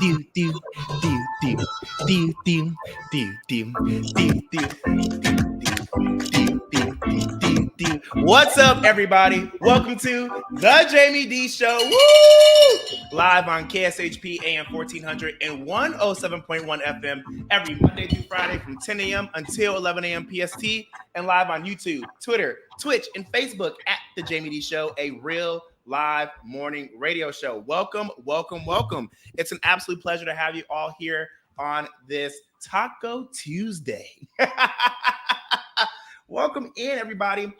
do do do do do do do do do do. What's up, everybody? Welcome to the Jaime Dee Show. Woo! Live on KSHP AM 1400 and 107.1 FM every Monday through Friday from 10 a.m. until 11 a.m. PST, and live on YouTube, Twitter, Twitch, and Facebook at the Jaime Dee Show, a real live morning radio show. Welcome, welcome, welcome. It's an absolute pleasure to have you all here on this Taco Tuesday. Welcome in, everybody.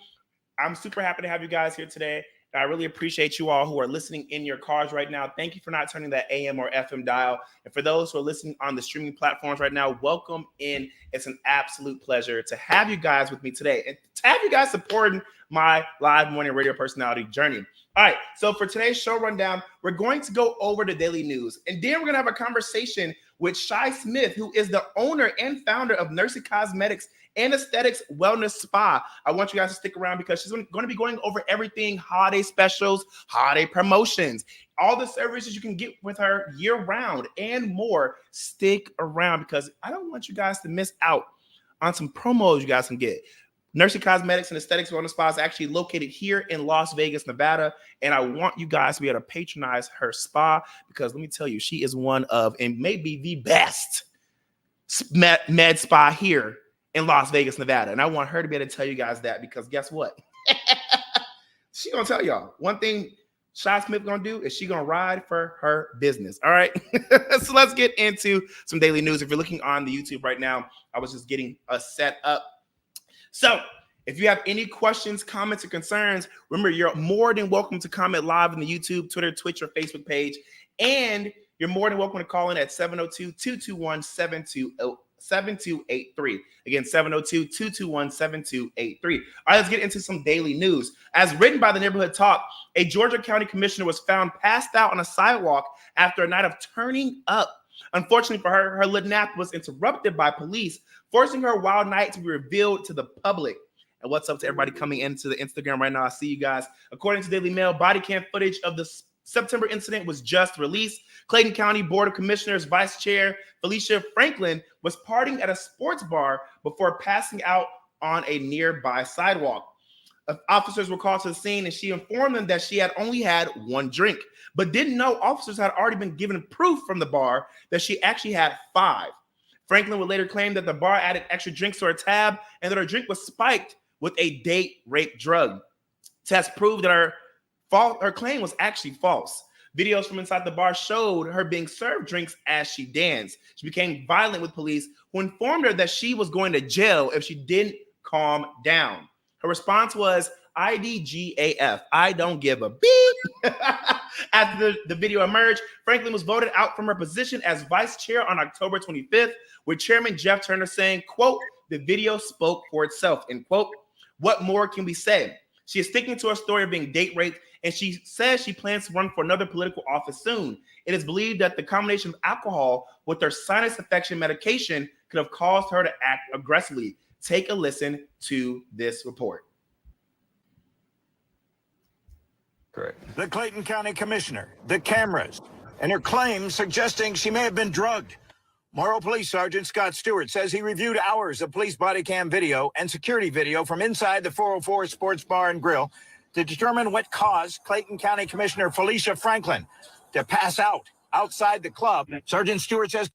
I'm super happy to have you guys here today. I really appreciate you all who are listening in your cars right now. Thank you for not turning that AM or FM dial. And for those who are listening on the streaming platforms right now, welcome in. It's an absolute pleasure to have you guys with me today and to have you guys supporting my live morning radio personality journey. All right, so for today's show rundown, we're going to go over the daily news, and then we're going to have a conversation with Shy Smith, who is the owner and founder of Nursie Cosmetics and Aesthetics Wellness Spa. I want you guys to stick around because she's going to be going over everything, holiday specials, holiday promotions, all the services you can get with her year-round and more. Stick around because I don't want you guys to miss out on some promos you guys can get. Nursie Cosmetics and Aesthetics Wellness Spa is actually located here in Las Vegas, Nevada, and I want you guys to be able to patronize her spa because let me tell you, she is one of and maybe the best med spa here in Las Vegas, Nevada, and I want her to be able to tell you guys that because guess what? She gonna tell y'all one thing. Shy Smith gonna do is she gonna ride for her business. All right. So let's get into some daily news. If you're looking on the YouTube right now, I was just getting us set up. So if you have any questions, comments, or concerns, remember, you're more than welcome to comment live on the YouTube, Twitter, Twitch, or Facebook page. And you're more than welcome to call in at 702-221-7283. Again, 702-221-7283. All right, let's get into some daily news. As written by the Neighborhood Talk, a Georgia County commissioner was found passed out on a sidewalk after a night of turning up. Unfortunately for her, her lit nap was interrupted by police, forcing her wild night to be revealed to the public. And what's up to everybody coming into the Instagram right now? I see you guys. According to Daily Mail, body cam footage of the September incident was just released. Clayton County Board of Commissioners Vice Chair Felicia Franklin was partying at a sports bar before passing out on a nearby sidewalk. Officers were called to the scene, and she informed them that she had only had one drink, but didn't know officers had already been given proof from the bar that she actually had 5. Franklin would later claim that the bar added extra drinks to her tab and that her drink was spiked with a date rape drug. Tests proved that her claim was actually false. Videos from inside the bar showed her being served drinks as she danced. She became violent with police, who informed her that she was going to jail if she didn't calm down. Her response was, IDGAF, I don't give a beep. After the video emerged, Franklin was voted out from her position as vice chair on October 25th, with Chairman Jeff Turner saying, quote, the video spoke for itself, end quote. What more can we say? She is sticking to her story of being date raped, and she says she plans to run for another political office soon. It is believed that the combination of alcohol with her sinus infection medication could have caused her to act aggressively. Take a listen to this report. Correct. The Clayton County Commissioner, the cameras, and her claims suggesting she may have been drugged. Morrow Police Sergeant Scott Stewart says he reviewed hours of police body cam video and security video from inside the 404 Sports Bar and Grill to determine what caused Clayton County Commissioner Felicia Franklin to pass out outside the club. Sergeant Stewart says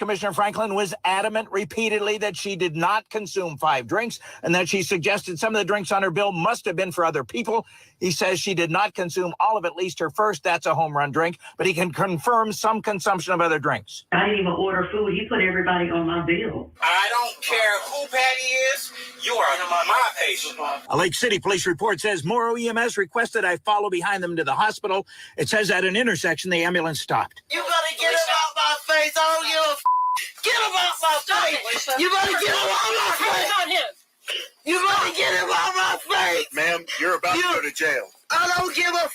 Commissioner Franklin was adamant repeatedly that she did not consume 5 drinks and that she suggested some of the drinks on her bill must have been for other people. He says she did not consume all of at least her first. That's a home run drink, but he can confirm some consumption of other drinks. I didn't even order food. He put everybody on my bill. I don't care who Patty is. You are my patient. A Lake City police report says Morrow EMS requested I follow behind them to the hospital. It says at an intersection, the ambulance stopped. You better get him out my face. I don't give a Get him out my face. You better get him out my face. You better get him out my face. Ma'am, you're about to go to jail. I don't give a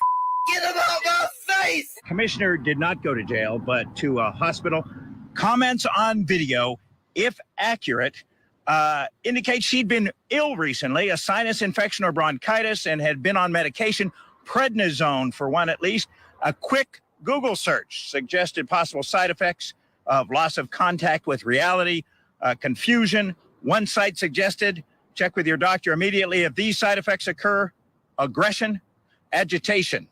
Get him out my face. Commissioner did not go to jail, but to a hospital. Comments on video, if accurate, indicate she'd been ill recently, a sinus infection or bronchitis, and had been on medication, prednisone for one at least. A quick Google search suggested possible side effects of loss of contact with reality, confusion. One site suggested check with your doctor immediately if these side effects occur: aggression, agitation.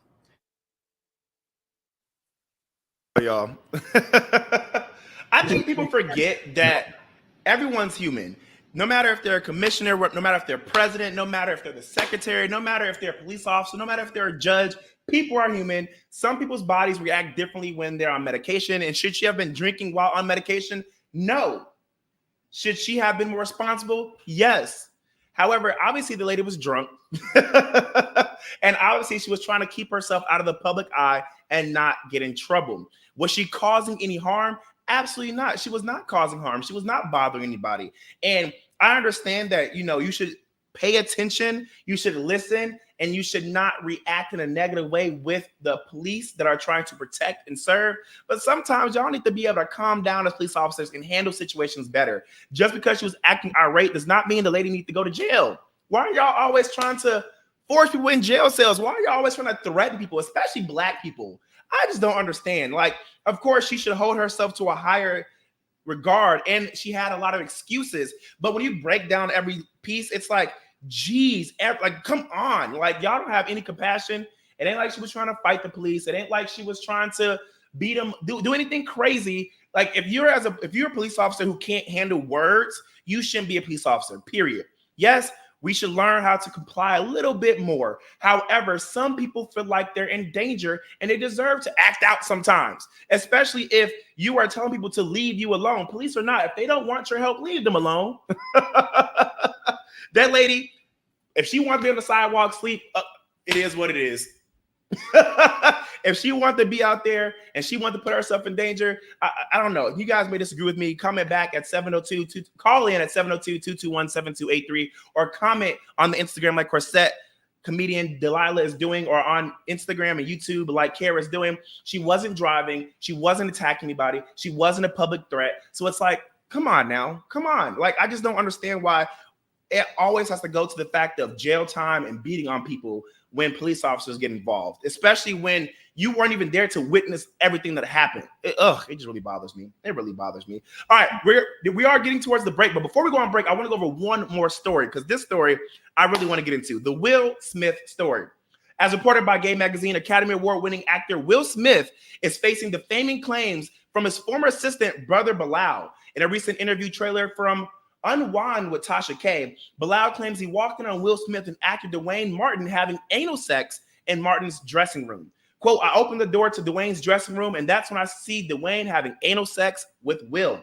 Y'all. I think people forget that everyone's human. No matter if they're a commissioner, no matter if they're president, no matter if they're the secretary, no matter if they're a police officer, no matter if they're a judge, people are human. Some people's bodies react differently when they're on medication. And should she have been drinking while on medication? No. Should she have been more responsible? Yes. However, obviously the lady was drunk. And obviously she was trying to keep herself out of the public eye and not get in trouble. Was she causing any harm? Absolutely not. She was not causing harm. She was not bothering anybody. And I understand that, you should pay attention, you should listen, and you should not react in a negative way with the police that are trying to protect and serve. But sometimes y'all need to be able to calm down as police officers and handle situations better. Just because she was acting irate does not mean the lady needs to go to jail. Why are y'all always trying to force people in jail cells? Why are y'all always trying to threaten people, especially Black people? I just don't understand. Like, of course, she should hold herself to a higher regard, and she had a lot of excuses. But when you break down every piece, it's like, geez, like, come on. Like, y'all don't have any compassion. It ain't like she was trying to fight the police. It ain't like she was trying to beat them, do anything crazy. Like, if you're a police officer who can't handle words, you shouldn't be a police officer, period. Yes, we should learn how to comply a little bit more. However, some people feel like they're in danger and they deserve to act out sometimes, especially if you are telling people to leave you alone. Police or not, if they don't want your help, leave them alone. That lady, if she wants to be on the sidewalk, sleep, it is what it is. If she wants to be out there and she wants to put herself in danger, I don't know. If you guys may disagree with me, comment back at 702, call in at 702-221-7283, or comment on the Instagram like Corsette comedian Delilah is doing, or on Instagram and YouTube like Kara is doing. She wasn't driving. She wasn't attacking anybody. She wasn't a public threat. So it's like, come on now. Come on. Like, I just don't understand why it always has to go to the fact of jail time and beating on people when police officers get involved, especially when you weren't even there to witness everything that happened. It just really bothers me. It really bothers me. All right, we are getting towards the break, but before we go on break, I want to go over one more story, because this story I really want to get into, the Will Smith story. As reported by Gay Magazine, Academy Award-winning actor Will Smith is facing defaming claims from his former assistant, brother Bilal. In a recent interview trailer from Unwind with Tasha K, Bilal claims he walked in on Will Smith and actor Dwayne Martin having anal sex in Martin's dressing room. Quote, I opened the door to Dwayne's dressing room, and that's when I see Dwayne having anal sex with Will.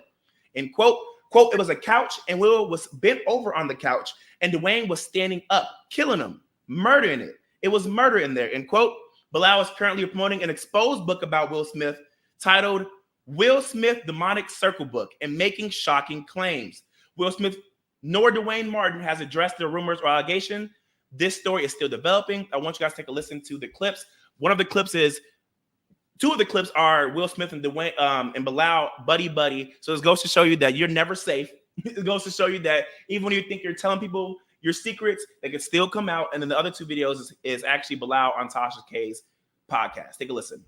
And quote, it was a couch, and Will was bent over on the couch, and Dwayne was standing up, killing him, murdering it. It was murder in there. End quote. Bilal is currently promoting an exposed book about Will Smith titled Will Smith Demonic Circle Book and Making Shocking Claims. Will Smith nor Dwayne Martin has addressed the rumors or allegation. This story is still developing. I want you guys to take a listen to the clips. Two of the clips are Will Smith and Dwayne and Bilal buddy. So it goes to show you that you're never safe. It goes to show you that even when you think you're telling people your secrets, they can still come out. And then the other two videos is actually Bilal on Tasha K's podcast. Take a listen.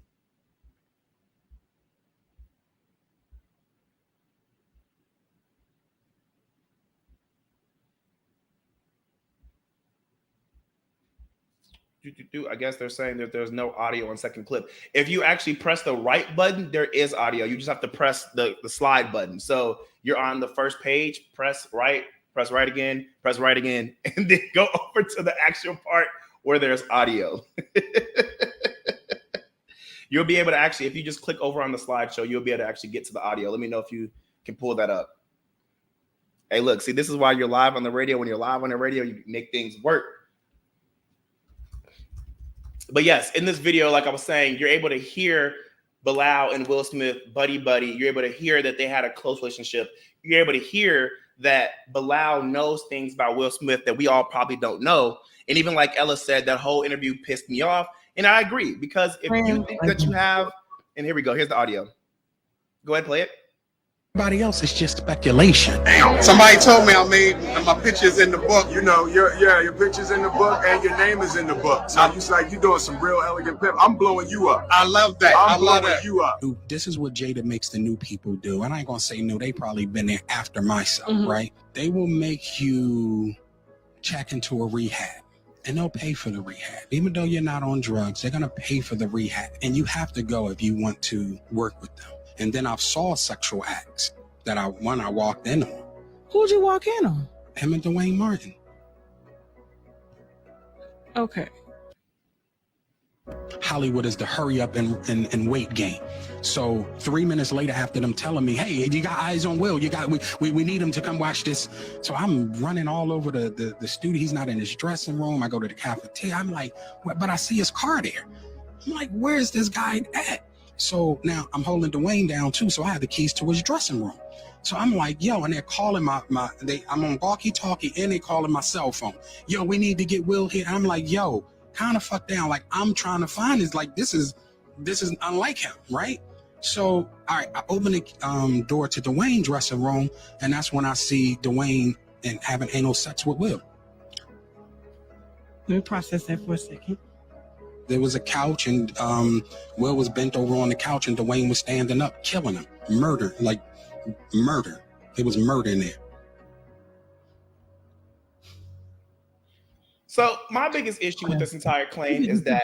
I guess they're saying that there's no audio on second clip. If you actually press the right button, there is audio. You just have to press the slide button. So you're on the first page, press right again, and then go over to the actual part where there's audio. You'll be able to actually, if you just click over on the slideshow, you'll be able to actually get to the audio. Let me know if you can pull that up. Hey, look, see, this is why you're live on the radio. When you're live on the radio, you make things work. But yes, in this video, like I was saying, you're able to hear Bilal and Will Smith buddy. You're able to hear that they had a close relationship. You're able to hear that Bilal knows things about Will Smith that we all probably don't know. And even like Ella said, that whole interview pissed me off. And I agree, because if you think that you have, and here we go, here's the audio. Go ahead, play it. Everybody else is just speculation. Somebody told me I made my pictures in the book. You know, your pictures in the book and your name is in the book. So you like you doing some real elegant pimp. I'm blowing you up. I love that. I'm blowing you up. This is what Jada makes the new people do. And I ain't gonna say new. They probably been there after myself, right? They will make you check into a rehab. And they'll pay for the rehab. Even though you're not on drugs, they're gonna pay for the rehab. And you have to go if you want to work with them. And then I saw sexual acts that I walked in on. Who'd you walk in on? Him and Dwayne Martin. Okay. Hollywood is the hurry up and wait game. So 3 minutes later, after them telling me, hey, you got eyes on Will, we need him to come watch this. So I'm running all over the studio. He's not in his dressing room. I go to the cafeteria. I'm like, but I see his car there. I'm like, where's this guy at? So now I'm holding Dwayne down too. So I have the keys to his dressing room. So I'm like, yo, and they're calling I'm on walkie-talkie and they calling my cell phone. Yo, we need to get Will here. I'm like, yo, kind of fuck down. Like I'm trying to find this. Like this is unlike him, right? So all right, I open the door to Dwayne's dressing room, and that's when I see Dwayne and having anal sex with Will. Let me process that for a second. There was a couch, and Will was bent over on the couch, and Dwayne was standing up, killing him. Murder. It was murder in there. So my biggest issue with this entire claim is that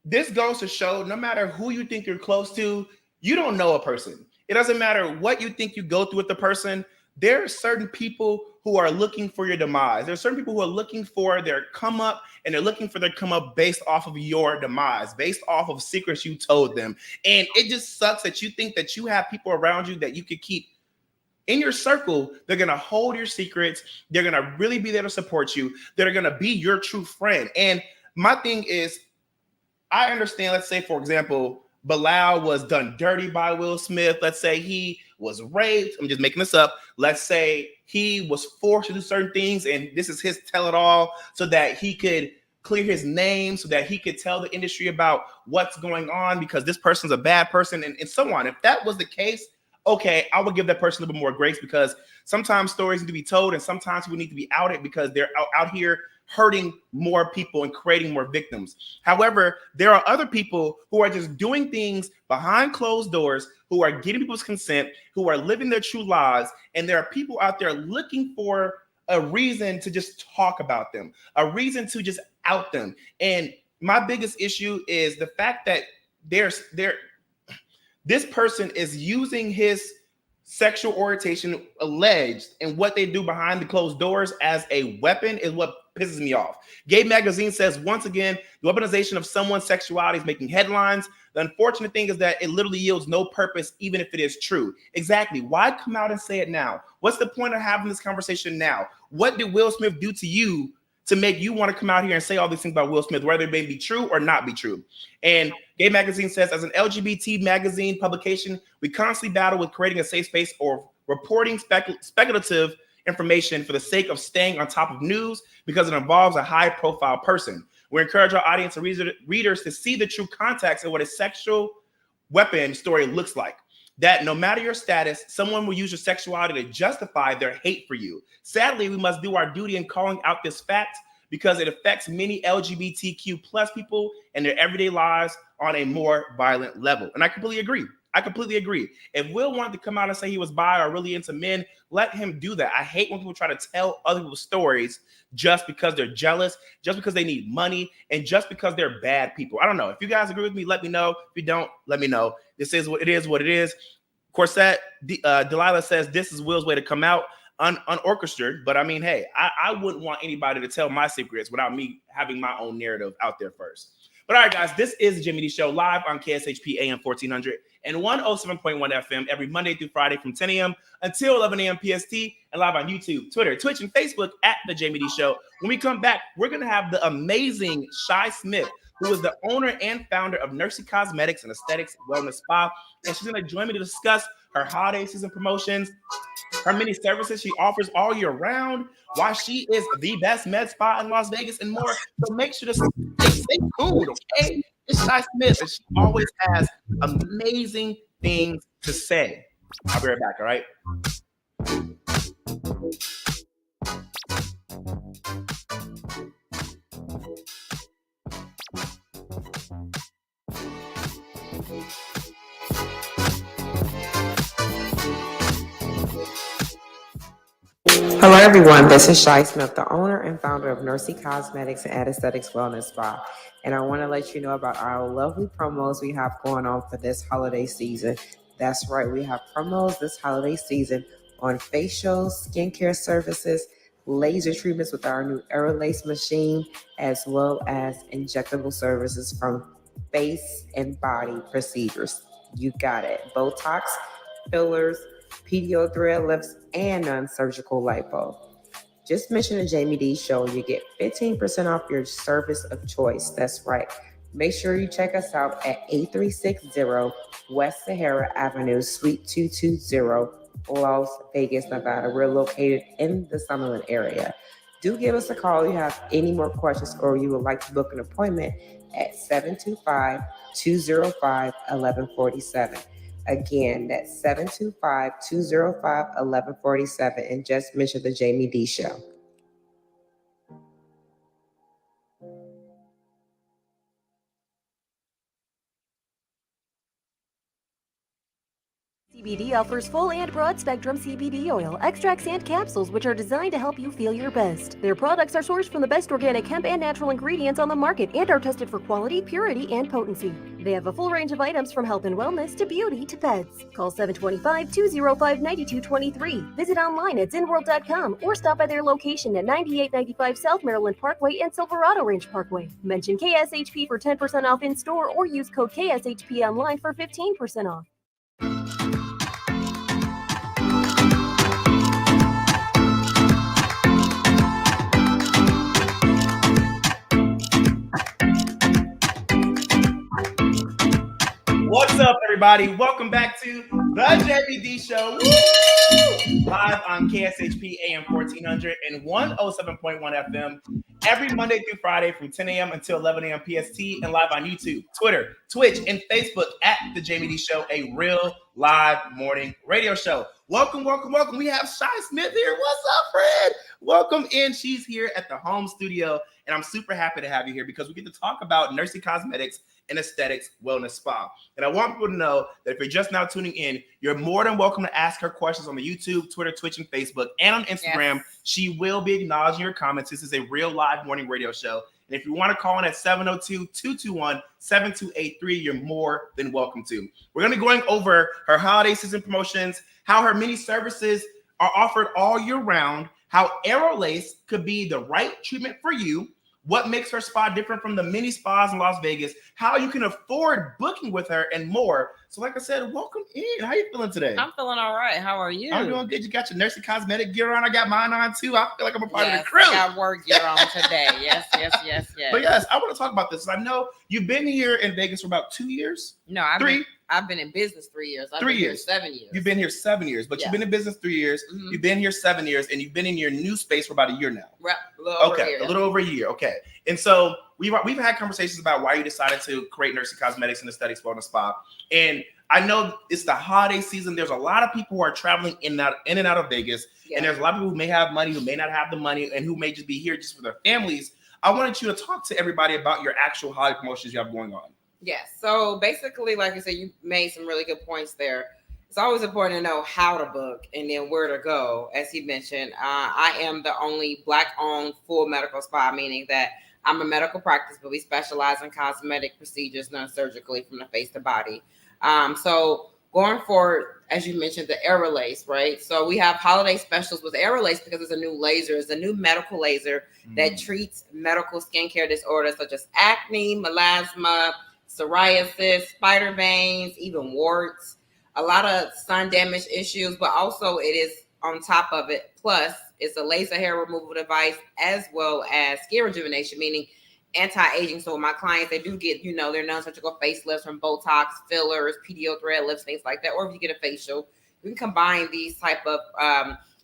this goes to show no matter who you think you're close to, you don't know a person. It doesn't matter what you think you go through with the person. There are certain people who are looking for your demise. There are certain people who are looking for their come up, and they're looking for their come up based off of your demise, based off of secrets you told them. And it just sucks that you think that you have people around you that you could keep in your circle. They're going to hold your secrets. They're going to really be there to support you. They're going to be your true friend. And my thing is, I understand, let's say, for example, Bilal was done dirty by Will Smith. Let's say he was raped. I'm just making this up. Let's say he was forced to do certain things, and this is his tell-it-all so that he could clear his name, so that he could tell the industry about what's going on because this person's a bad person and so on. If that was the case, okay, I would give that person a little bit more grace because sometimes stories need to be told and sometimes we need to be outed because they're out here hurting more people and creating more victims. However, there are other people who are just doing things behind closed doors, who are getting people's consent, who are living their true lives. And there are people out there looking for a reason to just talk about them, a reason to just out them. And my biggest issue is the fact that this person is using his sexual orientation alleged and what they do behind the closed doors as a weapon is what pisses me off. Gay Magazine says, once again, the weaponization of someone's sexuality is making headlines. The unfortunate thing is that it literally yields no purpose, even if it is true. Exactly. Why come out and say it now? What's the point of having this conversation now? What did Will Smith do to you to make you want to come out here and say all these things about Will Smith, whether it may be true or not be true? And Gay Magazine says, as an LGBT magazine publication, we constantly battle with creating a safe space or reporting speculative information for the sake of staying on top of news because it involves a high-profile person. We encourage our audience and readers to see the true context of what a sexual weapon story looks like. That no matter your status, someone will use your sexuality to justify their hate for you. Sadly, we must do our duty in calling out this fact because it affects many LGBTQ plus people and their everyday lives on a more violent level. And I completely agree. If Will wanted to come out and say he was bi or really into men, let him do that. I hate when people try to tell other people's stories just because they're jealous, just because they need money, and just because they're bad people. I don't know. If you guys agree with me, let me know. If you don't, let me know. This is what it is, Corset, Delilah says this is Will's way to come out unorchestrated. But I mean, hey, I wouldn't want anybody to tell my secrets without me having my own narrative out there first. But all right, guys, this is the Jaime Dee Show live on KSHP AM 1400 and 107.1 FM every Monday through Friday from 10 a.m. until 11 a.m. PST and live on YouTube, Twitter, Twitch, and Facebook at the Jaime Dee Show. When we come back, we're going to have the amazing Shy Smith, who is the owner and founder of Nursie Cosmetics and Aesthetics Wellness Spa. And she's going to join me to discuss her holiday season promotions, her many services she offers all year round, why she is the best med spa in Las Vegas, and more. So make sure to stay tuned, okay? It's Shy Smith, and she always has amazing things to say. I'll be right back, all right? Hello, everyone. This is Shai Smith, the owner and founder of Nursie Cosmetics and Aesthetics Wellness Spa. And I want to let you know about our lovely promos we have going on for this holiday season. That's right. We have promos this holiday season on facials, skincare services, laser treatments with our new Aerolase machine, as well as injectable services from face and body procedures. You got it. Botox, fillers, PDO thread lips, and non-surgical lipo. Just mention the Jaime Dee show. You get 15% off your service of choice. That's right. Make sure you check us out at 8360 West Sahara Avenue, Suite 220, Las Vegas, Nevada. We're located in the Summerlin area. Do give us a call if you have any more questions or you would like to book an appointment at 725-205-1147. Again, that's 725-205-1147, and just mention the Jaime Dee show. CBD offers full and broad-spectrum CBD oil, extracts, and capsules, which are designed to help you feel your best. Their products are sourced from the best organic hemp and natural ingredients on the market and are tested for quality, purity, and potency. They have a full range of items from health and wellness to beauty to pets. Call 725-205-9223. Visit online at zinworld.com or stop by their location at 9895 South Maryland Parkway and Silverado Ranch Parkway. Mention KSHP for 10% off in-store or use code KSHP online for 15% off. What's up, everybody? Welcome back to the Jaime Dee Show. Woo! Live on KSHP AM 1400 and 107.1 FM every Monday through Friday from 10 a.m. until 11 a.m. PST, and live on YouTube, Twitter, Twitch, and Facebook at the Jaime Dee Show, a real live morning radio show. Welcome, welcome, welcome. We have Shai Smith here. What's up, Fred? Welcome in. She's here at the home studio, and I'm super happy to have you here because we get to talk about Nursie Cosmetics and Aesthetics Wellness Spa. And I want people to know that if you're just now tuning in, you're more than welcome to ask her questions on the YouTube, Twitter, Twitch, and Facebook, and on Instagram. Yes. She will be acknowledging your comments. This is a real live morning radio show. And if you want to call in at 702-221-7283, you're more than welcome to. We're going to be going over her holiday season promotions, how her many services are offered all year round, how Aerolase could be the right treatment for you, what makes her spa different from the many spas in Las Vegas, how you can afford booking with her, and more. So like I said, welcome in. How you feeling today? I'm feeling all right. How are you? I'm doing good. You got your Nursie Cosmetic gear on. I got mine on too. I feel like I'm a part of the crew. I got work gear on today. Yes. But yes, I want to talk about this. I know you've been here in Vegas for about 2 years. No, I've been in business 3 years. I've been here 7 years. You've been here 7 years, but you've been in business 3 years. Mm-hmm. You've been here 7 years, and you've been in your new space for about a year now. Right. A little over a year. Okay. And so we've had conversations about why you decided to create Nursie Cosmetics and Aesthetics Wellness Spa. And I know it's the holiday season. There's a lot of people who are traveling in and out of Vegas. Yeah. And there's a lot of people who may have money, who may not have the money, and who may just be here just for their families. I wanted you to talk to everybody about your actual holiday promotions you have going on. Yes. So basically, like I said, you made some really good points there. It's always important to know how to book and then where to go. As he mentioned, I am the only Black-owned full medical spa, meaning that I'm a medical practice, but we specialize in cosmetic procedures done surgically from the face to body. So going forward, as you mentioned, the Aerolase, right? So we have holiday specials with Aerolase because it's a new laser. It's a new medical laser that treats medical skincare disorders such as acne, melasma, psoriasis, spider veins, even warts, a lot of sun damage issues, but also it is on top of it. Plus, it's a laser hair removal device as well as skin rejuvenation, meaning anti-aging. So my clients, they do get, their non-surgical facelifts from Botox, fillers, PDO thread lips, things like that. Or if you get a facial, you can combine these type of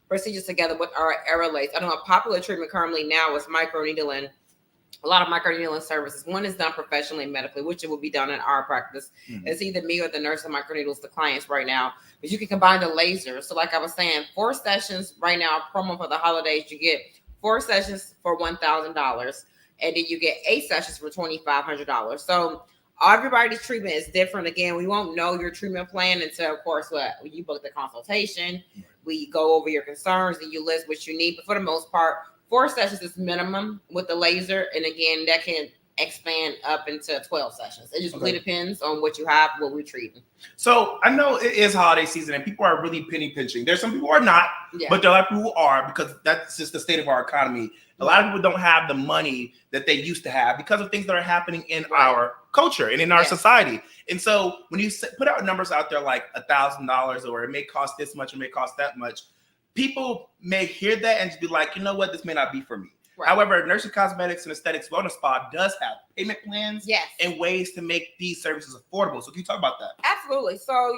procedures together with our Aerolase. I know a popular treatment currently now is microneedling a lot of microneedling services. One is done professionally and medically, which it will be done in our practice. It's either me or the nurse that microneedles the clients right now. But you can combine the laser. So like I was saying, 4 sessions right now, promo for the holidays, you get 4 sessions for $1,000. And then you get 8 sessions for $2,500. So everybody's treatment is different. Again, we won't know your treatment plan until, of course, when you book the consultation. We go over your concerns and you list what you need. But for the most part, 4 sessions is minimum with the laser. And again, that can expand up into 12 sessions. It just really depends on what you have, what we're treating. So I know it is holiday season and people are really penny pinching. There's some people who are not, but there are a lot of people who are, because that's just the state of our economy. A lot of people don't have the money that they used to have because of things that are happening in our culture and in our society. And so when you put out numbers out there like $1,000 or it may cost this much, it may cost that much, people may hear that and just be like, you know what, this may not be for me. However, Nursie Cosmetics and Aesthetics Wellness Spa does have payment plans and ways to make these services affordable. So can you talk about that? Absolutely. So,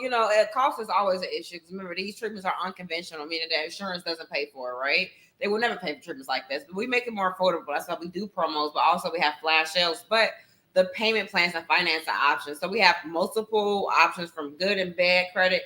cost is always an issue. Because remember, these treatments are unconventional, meaning that insurance doesn't pay for it, right? They will never pay for treatments like this. But we make it more affordable. That's why we do promos, but also we have flash sales. But the payment plans and financing options. So we have multiple options from good and bad credit.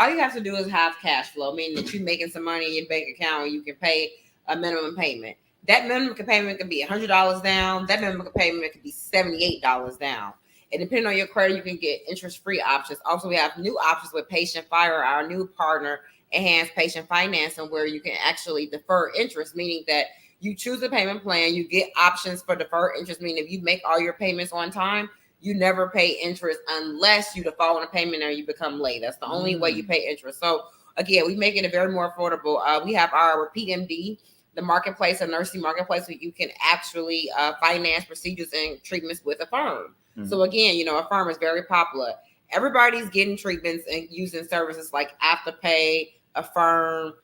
All you have to do is have cash flow, meaning that you're making some money in your bank account and you can pay a minimum payment. That minimum payment can be $100 down. That minimum payment could be $78 down. And depending on your credit, you can get interest-free options. Also, we have new options with Patient Fire, our new partner, enhanced patient financing, where you can actually defer interest, meaning that you choose a payment plan, you get options for deferred interest, meaning if you make all your payments on time, you never pay interest unless you default on a payment or you become late. That's the only way you pay interest. So again, we make it very more affordable. We have our PMD, the marketplace, a nursing marketplace, where you can actually finance procedures and treatments with a firm. So again, a firm is very popular. Everybody's getting treatments and using services like Afterpay, Affirm,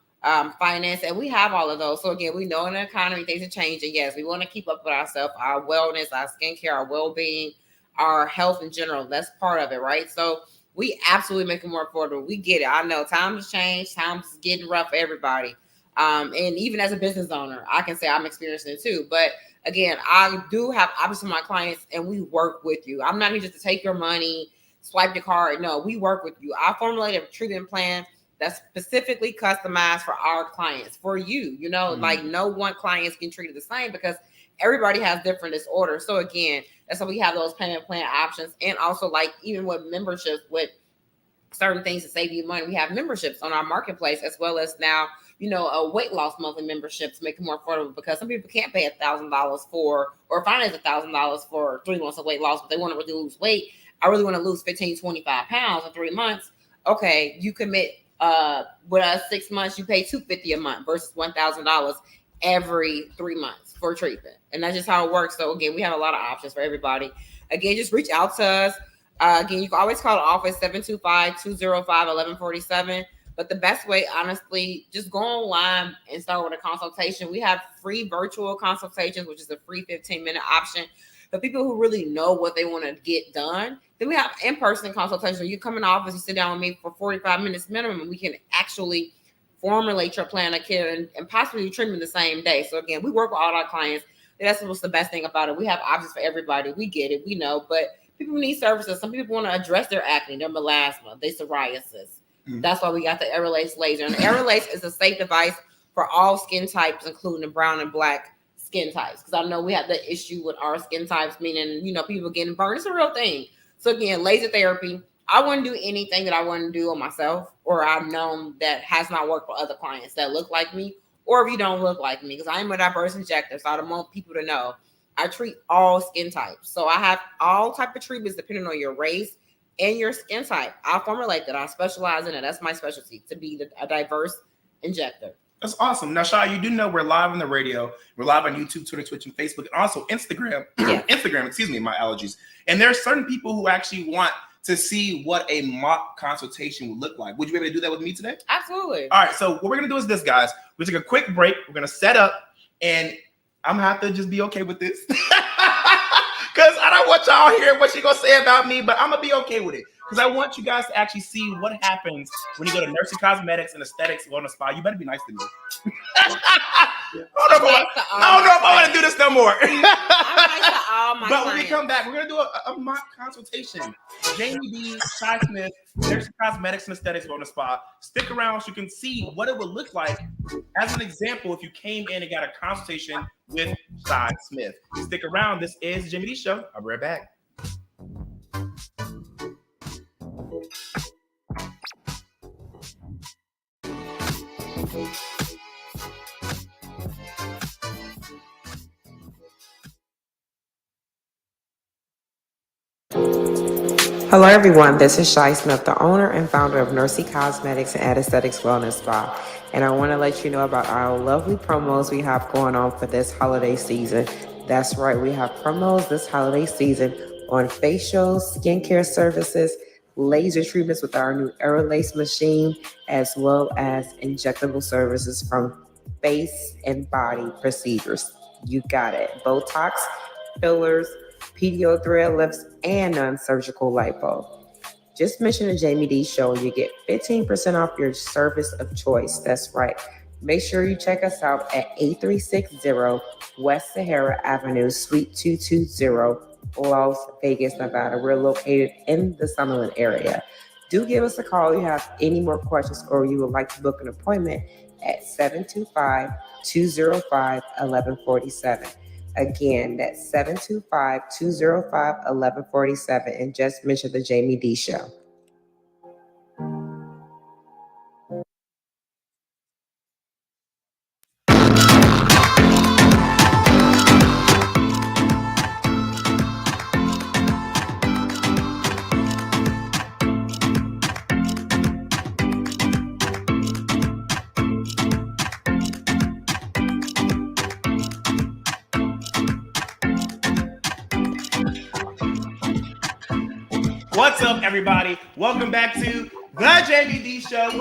finance, and we have all of those. So again, we know in the economy things are changing. Yes, we want to keep up with ourselves, our wellness, our skincare, our well-being, our health in general. That's part of it, right? So we absolutely make it more affordable. We get it. I know times change, times is getting rough for everybody. And even as a business owner, I can say I'm experiencing it too. But again, I do have options for my clients and we work with you. I'm not here just to take your money, swipe your card. No, we work with you. I formulated a treatment plan that's specifically customized for our clients, for you. Like no one client is getting treated the same because everybody has different disorders. So again, that's why we have those payment plan options. And also, like, even with memberships, with certain things to save you money, we have memberships on our marketplace, as well as now, a weight loss monthly membership to make it more affordable, because some people can't pay $1,000 for, or finance $1,000 for 3 months of weight loss, but they want to really lose weight. I really want to lose 15, 25 pounds in 3 months. Okay, you commit with us 6 months, you pay $250 a month versus $1,000 every 3 months for treatment. And that's just how it works. So again, we have a lot of options for everybody. Again, just reach out to us. Again, you can always call the office 725-205-1147. But the best way, honestly, just go online and start with a consultation. We have free virtual consultations, which is a free 15-minute option for people who really know what they want to get done. Then we have in-person consultation. You come in the office, you sit down with me for 45 minutes minimum, and we can actually formulate your plan of care and possibly treatment the same day. So again, we work with all our clients. That's what's the best thing about it. We have options for everybody. We get it. We know, but people need services. Some people want to address their acne, their melasma, their psoriasis. That's why we got the Aerolase laser. And the Aerolase is a safe device for all skin types, including the brown and black skin types. Because I know we have the issue with our skin types, meaning, people getting burned. It's a real thing. So again, laser therapy. I wouldn't do anything that I wouldn't do on myself, or I've known that has not worked for other clients that look like me, or if you don't look like me, because I am a diverse injector. So I don't want people to know I treat all skin types. So I have all type of treatments depending on your race and your skin type. I formulate that. I specialize in it. That's my specialty, to be a diverse injector. That's awesome. Now, Shai, you do know we're live on the radio. We're live on YouTube, Twitter, Twitch, and Facebook, and also Instagram. Instagram, excuse me, my allergies. And there are certain people who actually want to see what a mock consultation would look like. Would you be able to do that with me today? Absolutely. All right. So what we're going to do is this, guys. We're going to take a quick break. We're going to set up, and I'm going to have to just be okay with this. Because I don't want y'all hearing what she's going to say about me, but I'm going to be okay with it. Because I want you guys to actually see what happens when you go to Nursie Cosmetics and Aesthetics Wellness Spa. You better be nice to me. I don't know if I want to do this no more. nice to all my But when we clients. come back, we're gonna do a mock consultation. Jaime Dee, Shy Smith, Nursie Cosmetics and Aesthetics Wellness Spa. Stick around so you can see what it would look like as an example if you came in and got a consultation with Shy Smith. Stick around. This is the Jaime Dee Show. I'll be right back. Hello everyone, this is Shy Smith, the owner and founder of Nursie Cosmetics and Aesthetics Wellness Spa. And I want to let you know about our lovely promos we have going on for this holiday season. That's right, we have promos this holiday season on facials, skincare services, laser treatments with our new Aerolase machine, as well as injectable services from face and body procedures. You got it. Botox, fillers, PDO thread lips, and non-surgical lipo. Just mention the Jaime Dee Show and you get 15% off your service of choice. That's right. Make sure you check us out at 8360 West Sahara Avenue, Suite 220, Las Vegas, Nevada. We're located in the Summerlin area. Do give us a call if you have any more questions or you would like to book an appointment at 725-205-1147. Again, that's 725-205-1147, and just mention the Jaime Dee Show. What's up, everybody? Welcome back to the Jaime Dee Show. Woo!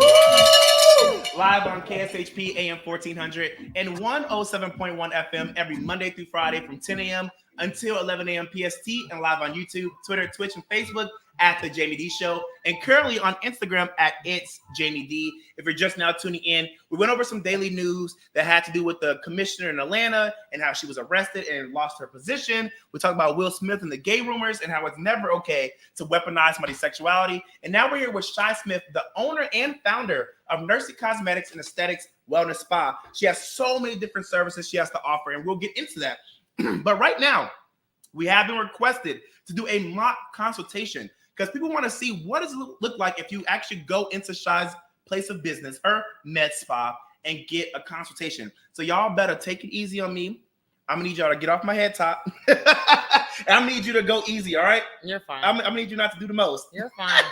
Live on KSHP AM 1400 and 107.1 FM every Monday through Friday from 10 a.m. until 11 a.m. PST, and live on YouTube, Twitter, Twitch, and Facebook at the Jaime Dee Show, and currently on Instagram at It's Jaime Dee. If you're just now tuning in, we went over some daily news that had to do with the commissioner in Atlanta and how she was arrested and lost her position. We talked about Will Smith and the gay rumors and how it's never okay to weaponize somebody's sexuality. And now we're here with Shy Smith, the owner and founder of Nursie Cosmetics and Aesthetics Wellness Spa. She has so many different services she has to offer, and we'll get into that. But right now, we have been requested to do a mock consultation because people want to see what does it look like if you actually go into Shy's place of business, her med spa, and get a consultation. So y'all better take it easy on me. I'm gonna need y'all to get off my head top. And I'm gonna need you to go easy, all right? You're fine. I'm gonna need you not to do the most. You're fine.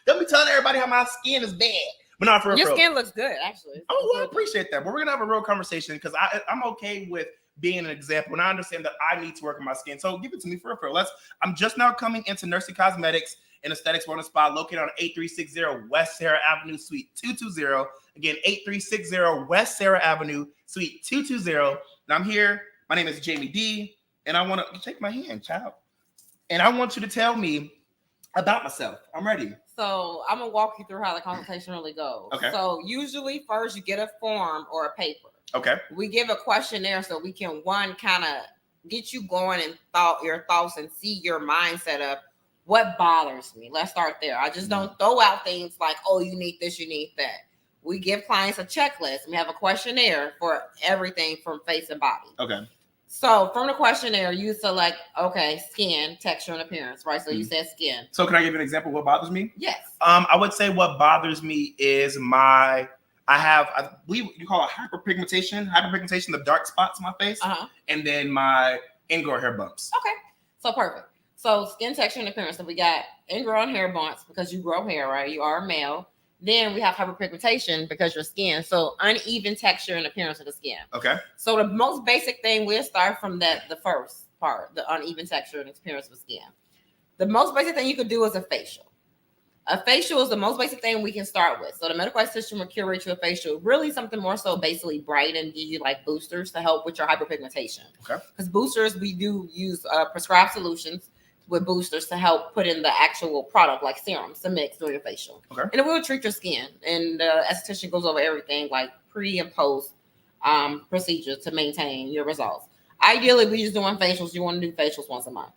Don't be telling everybody how my skin is bad. But not for real. Your skin looks good, actually. Oh, well, I appreciate that. But we're gonna have a real conversation because I'm okay with being an example, and I understand that I need to work on my skin. So give it to me for real. I'm just now coming into Nursie Cosmetics and Aesthetics Wellness Spa, located on 8360 West Sarah Avenue, Suite 220. Again, 8360 West Sarah Avenue, Suite 220. And I'm here. My name is Jaime Dee, and I want to take my hand, child. And I want you to tell me about myself. I'm ready. So I'm gonna walk you through how the consultation really goes. Okay. So usually first you get a form or a paper. Okay. We give a questionnaire so we can kind of get you going and your thoughts and see your mindset of what bothers me. Let's start there. I just don't throw out things like, oh, you need this, you need that. We give clients a checklist. We have a questionnaire for everything from face and body. Okay. So from the questionnaire, you select, okay, skin, texture, and appearance, right? So you said skin. So can I give you an example of what bothers me? Yes. I would say what bothers me is I believe you call it hyperpigmentation, the dark spots on my face, and then my ingrown hair bumps. Okay. So perfect. So skin texture and appearance. So we got ingrown hair bumps because you grow hair, right? You are a male. Then we have hyperpigmentation because your skin. So uneven texture and appearance of the skin. Okay. So the most basic thing, we'll start from the first part, the uneven texture and appearance of the skin. The most basic thing you could do is a facial. A facial is the most basic thing we can start with. So the medical assistant will curate you a facial, really something more so basically bright and give you like boosters to help with your hyperpigmentation. Okay. Because boosters, we do use prescribed solutions with boosters to help put in the actual product like serums to mix through your facial. Okay. And it will treat your skin. And the esthetician goes over everything like pre and post procedures to maintain your results. Ideally, we just doing facials. You want to do facials once a month.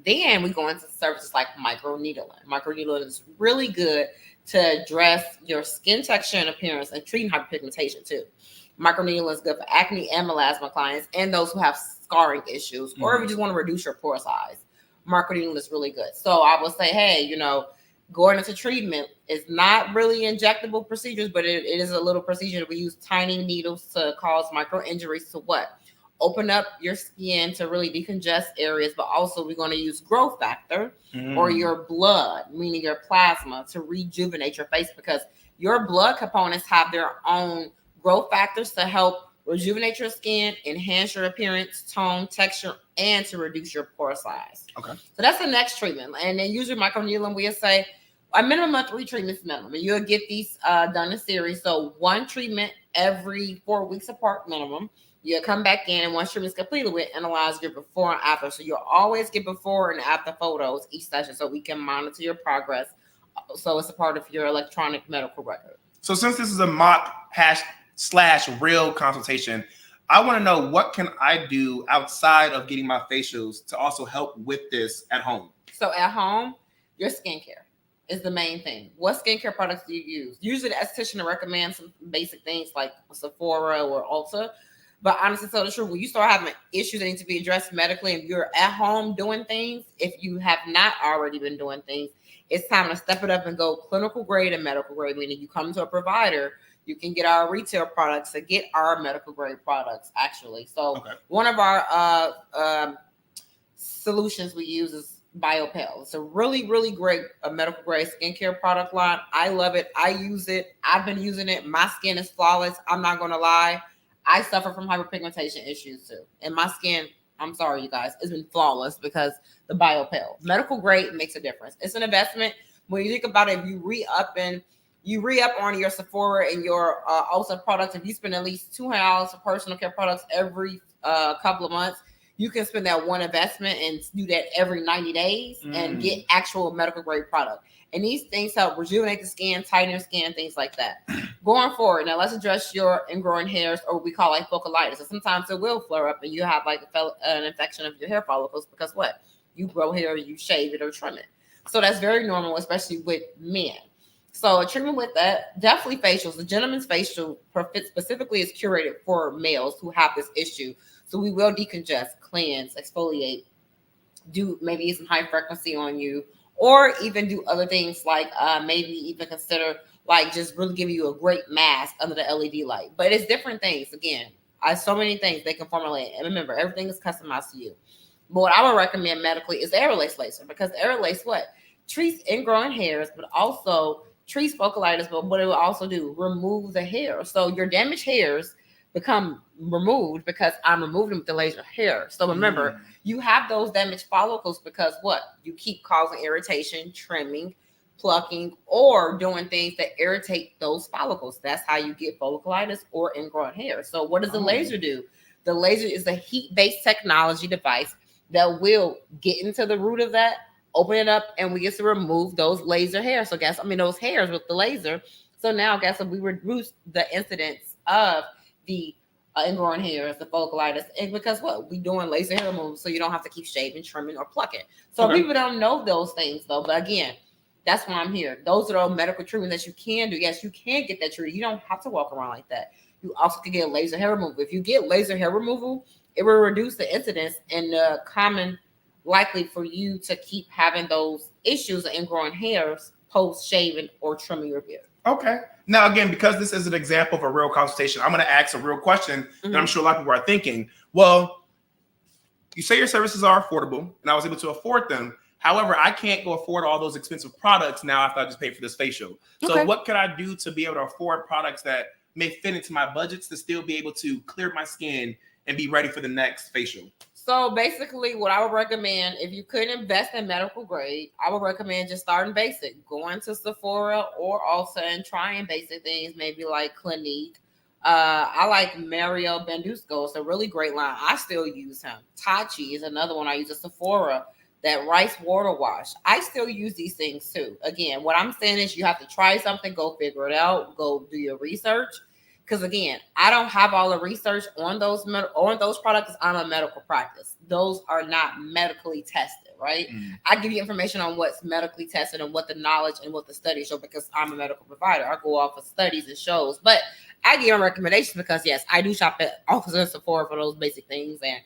Then we go into services like microneedling. Microneedling is really good to address your skin texture and appearance and treating hyperpigmentation too. Microneedling is good for acne and melasma clients and those who have scarring issues, or if you just want to reduce your pore size. Microneedling is really good. So I will say, hey, going into treatment is not really injectable procedures, but it is a little procedure. We use tiny needles to cause micro injuries to what? Open up your skin to really decongest areas, but also we're going to use growth factor or your blood, meaning your plasma, to rejuvenate your face, because your blood components have their own growth factors to help rejuvenate your skin, enhance your appearance, tone, texture, and to reduce your pore size. Okay. So that's the next treatment. And then usually microneedling, we'll say a minimum of 3 treatments minimum. And you'll get these done in series. So 1 treatment every 4 weeks apart minimum. You'll come back in, and once treatment's completed, we analyze your before and after. So you'll always get before and after photos each session so we can monitor your progress. So it's a part of your electronic medical record. So since this is a mock / real consultation, I want to know, what can I do outside of getting my facials to also help with this at home? So at home, your skincare is the main thing. What skincare products do you use? Usually the esthetician will recommend some basic things like Sephora or Ulta. But honestly, tell the truth, when you start having issues that need to be addressed medically, and you're at home doing things, if you have not already been doing things, it's time to step it up and go clinical grade and medical grade, meaning you come to a provider, you can get our retail products to get our medical grade products, actually. So one of our solutions we use is BioPel. It's a really, really great medical grade skincare product line. I love it. I use it. I've been using it. My skin is flawless. I'm not going to lie. I suffer from hyperpigmentation issues too. And my skin, I'm sorry, you guys, it's been flawless because the BioPel. Medical grade makes a difference. It's an investment. When you think about it, if you re-up on your Sephora and your Ulta products, if you spend at least $200 for personal care products every couple of months, you can spend that one investment and do that every 90 days and get actual medical grade product. And these things help rejuvenate the skin, tighten your skin, things like that. Going forward, now let's address your ingrowing hairs, or what we call like folliculitis. So sometimes it will flare up and you have like an infection of your hair follicles because what? You grow hair, you shave it or trim it. So that's very normal, especially with men. So a treatment with that, definitely facials. The gentleman's facial specifically is curated for males who have this issue. So we will decongest, cleanse, exfoliate, do maybe some high frequency on you, or even do other things like maybe even consider like just really giving you a great mask under the LED light. But it's different things. Again, so many things they can formulate. And remember, everything is customized to you. But what I would recommend medically is the Aerolase laser, because the Aerolase treats ingrowing hairs, but also treats folliculitis. But what it will also do, remove the hair. So your damaged hairs become removed because I'm removing them with the laser hair. So remember, you have those damaged follicles because what? You keep causing irritation, trimming, plucking, or doing things that irritate those follicles. That's how you get folliculitis or ingrown hair. So what does the laser do? The laser is a heat-based technology device that will get into the root of that, open it up, and we get to remove those laser hairs. So those hairs with the laser. So now we reduce the incidence of the ingrowing hairs, the folliculitis, and because we doing laser hair removal, so you don't have to keep shaving, trimming, or plucking. So people don't know those things though. But again, that's why I'm here. Those are those medical treatments that you can do. Yes, you can get that treatment. You don't have to walk around like that. You also can get laser hair removal. If you get laser hair removal, it will reduce the incidence and the common likely for you to keep having those issues of ingrowing hairs post shaving or trimming your beard. Okay. Now, again, because this is an example of a real consultation, I'm going to ask a real question that I'm sure a lot of people are thinking. Well, you say your services are affordable, and I was able to afford them. However, I can't go afford all those expensive products now after I just paid for this facial. So what can I do to be able to afford products that may fit into my budgets to still be able to clear my skin and be ready for the next facial? So basically what I would recommend, if you couldn't invest in medical grade, I would recommend just starting basic, going to Sephora or also and trying basic things, maybe like Clinique. I like Mario Bandusco. It's a really great line. I still use him. Tachi is another one I use at Sephora. That rice water wash. I still use these things too. Again, what I'm saying is you have to try something, go figure it out, go do your research. Because again, I don't have all the research on those products. I'm a medical practice. Those are not medically tested, right? I give you information on what's medically tested and what the knowledge and what the studies show because I'm a medical provider. I go off of studies and shows, but I give them recommendations because yes, I do shop at Officer Sephora for those basic things, and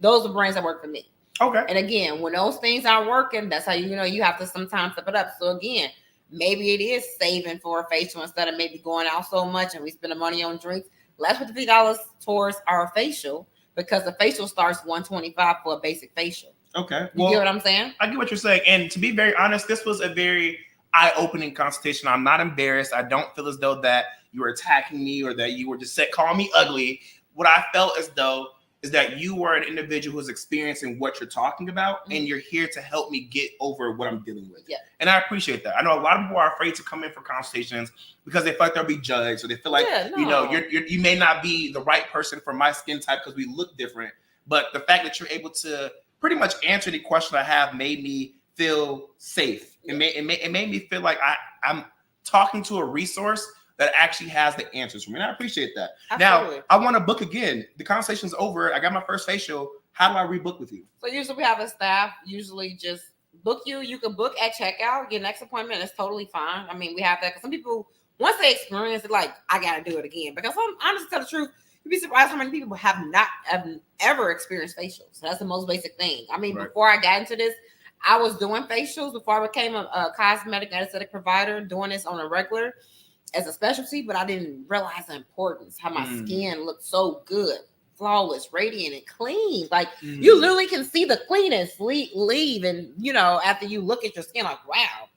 those are brands that work for me. Okay. And again, when those things aren't working, that's how you have to sometimes step it up. So again, maybe it is saving for a facial instead of maybe going out so much and we spend the money on drinks. Let's put $50 towards our facial because the facial starts $125 for a basic facial. Okay. You get what I'm saying? I get what you're saying. And to be very honest, this was a very eye-opening consultation. I'm not embarrassed. I don't feel as though that you were attacking me or that you were just calling me ugly. What I felt as though is that you were an individual who's experiencing what you're talking about, and you're here to help me get over what I'm dealing with. Yeah. And I appreciate that. I know a lot of people are afraid to come in for consultations because they feel like they'll be judged, or they feel like you may not be the right person for my skin type because we look different. But the fact that you're able to pretty much answer any question I have made me feel safe. It made me feel like I'm talking to a resource that actually has the answers for me. And I appreciate that. Absolutely. Now, I want to book again. The conversation's over. I got my first facial. How do I rebook with you? So usually we have a staff usually just book you. You can book at checkout. Your next appointment is totally fine. I mean, we have that because some people, once they experience it, like, I got to do it again. Because I'm honestly, to tell the truth, you'd be surprised how many people have ever experienced facials. So that's the most basic thing. I mean, before I got into this, I was doing facials before I became a cosmetic and aesthetic provider, doing this on a regular as a specialty, but I didn't realize the importance, how my skin looked so good, flawless, radiant, and clean. Like you literally can see the cleanest leave. And, after you look at your skin, like, wow,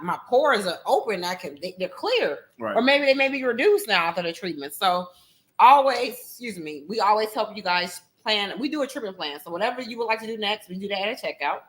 my pores are open. They're clear. Right. Or maybe they may be reduced now after the treatment. So we always help you guys plan. We do a treatment plan. So whatever you would like to do next, we do that at a checkout.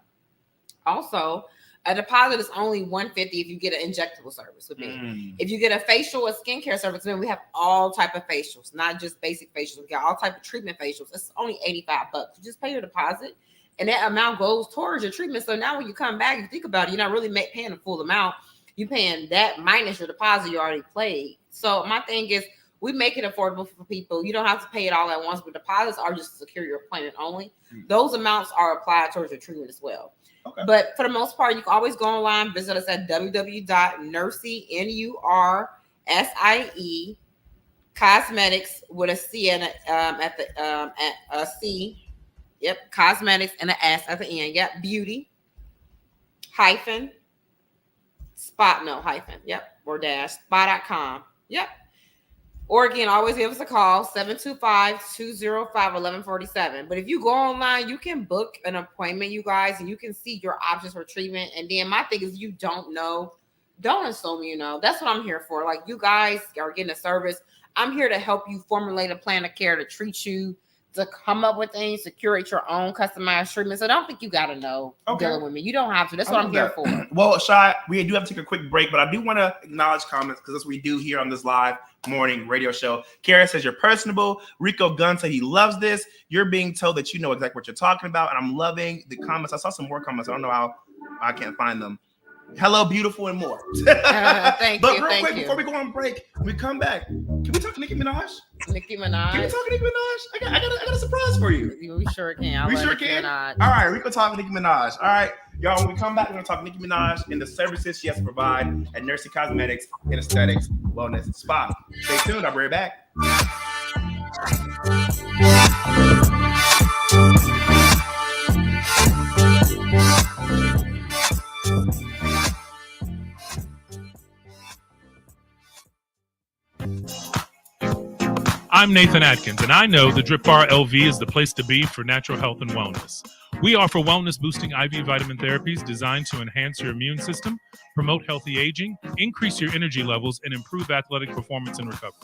Also, a deposit is only $150 if you get an injectable service with me. If you get a facial or skincare service, then we have all type of facials, not just basic facials. We got all type of treatment facials. It's only $85. You just pay your deposit, and that amount goes towards your treatment. So now when you come back, you think about it, you're not really paying the full amount. You're paying that minus your deposit you already paid. So my thing is, we make it affordable for people. You don't have to pay it all at once, but deposits are just to secure your appointment only. Those amounts are applied towards your treatment as well. Okay. But for the most part, you can always go online, visit us at www.nursie, NURSIE, cosmetics with a C and at a C. Yep, cosmetics and an S at the end. Yep, beauty hyphen spot hyphen. Yep, or dash spa.com. Yep. Or again, always give us a call, 725-205-1147. But if you go online, you can book an appointment, you guys, and you can see your options for treatment. And then my thing is, you don't know, don't assume you know. That's what I'm here for. Like, you guys are getting a service. I'm here to help you formulate a plan of care to treat you, to come up with things, to curate your own customized treatment. So I don't think you got to know dealing with me. You don't have to. That's what I'm here for. Well, Shy, we do have to take a quick break, but I do want to acknowledge comments because that's what we do here on this live morning radio show. Kara says you're personable. Rico Gunn said he loves this. You're being told that you know exactly what you're talking about, and I'm loving the comments. I saw some more comments. I don't know how I can't find them. Hello, beautiful, and more. Thank but you. Real quick, before we go on break, we come back. Can we talk to Nicki Minaj? Nicki Minaj. Can we talk to Nicki Minaj? I got a surprise for you. We sure can. We sure can. All right, we can talk to Nicki Minaj. All right, y'all. When we come back, we're gonna talk Nicki Minaj and the services she has to provide at Nursie Cosmetics and Aesthetics Wellness Spa. Stay tuned. I'll be right back. I'm Nathan Atkins, and I know the Drip Bar LV is the place to be for natural health and wellness. We offer wellness-boosting IV vitamin therapies designed to enhance your immune system, promote healthy aging, increase your energy levels, and improve athletic performance and recovery.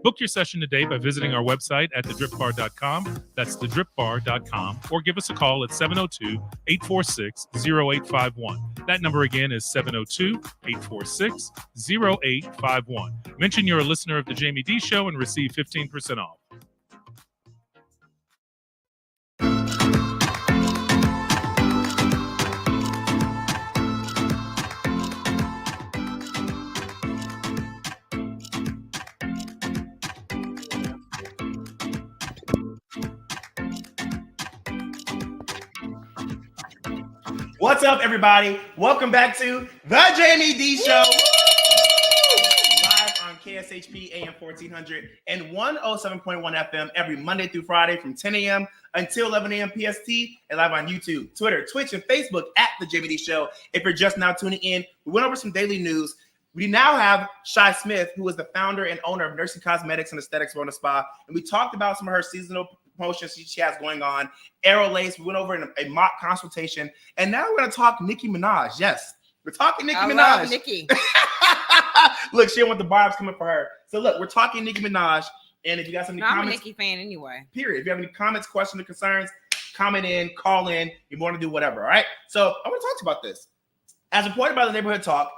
Book your session today by visiting our website at thedripbar.com. That's thedripbar.com, or give us a call at 702-846-0851. That number again is 702-846-0851. Mention you're a listener of the Jaime Dee Show and receive 15% off. What's up, everybody? Welcome back to the Jaime Dee Show. Live on KSHP AM 1400 and 107.1 FM every Monday through Friday from 10 a.m. until 11 a.m. PST, and live on YouTube, Twitter, Twitch, and Facebook at the Jaime Dee Show. If you're just now tuning in, we went over some daily news. We now have Shy Smith, who is the founder and owner of Nursie Cosmetics and Aesthetics Wellness Spa, and we talked about some of her seasonal promotions she has going on. Aerolase, we went over in a mock consultation, and now we're going to talk Nicki Minaj. Yes, we're talking Nicki Minaj. I love Nicki. Look, she didn't want the barbs coming for her. So look, we're talking Nicki Minaj, and if you got some I'm comments, a Nicki fan anyway. period. If you have any comments, questions, or concerns, comment in, call in. You want to do whatever, all right? So I want to talk to you about this. As reported by the Neighborhood Talk,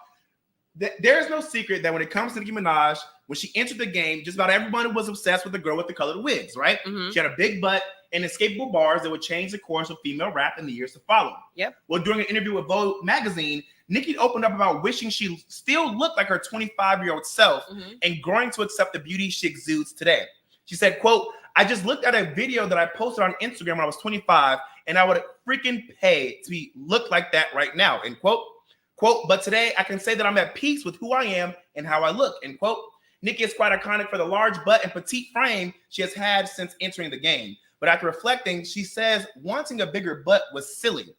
there is no secret that when it comes to Nicki Minaj, when she entered the game, just about everyone was obsessed with the girl with the colored wigs, right? Mm-hmm. She had a big butt and escapable bars that would change the course of female rap in the years to follow. Yep. Well, during an interview with Vogue magazine, Nicki opened up about wishing she still looked like her 25-year-old self and growing to accept the beauty she exudes today. She said, quote, I just looked at a video that I posted on Instagram when I was 25, and I would freaking pay to look like that right now, end quote. Quote, but today I can say that I'm at peace with who I am and how I look, end quote. Nicki is quite iconic for the large butt and petite frame she has had since entering the game. But after reflecting, she says wanting a bigger butt was silly.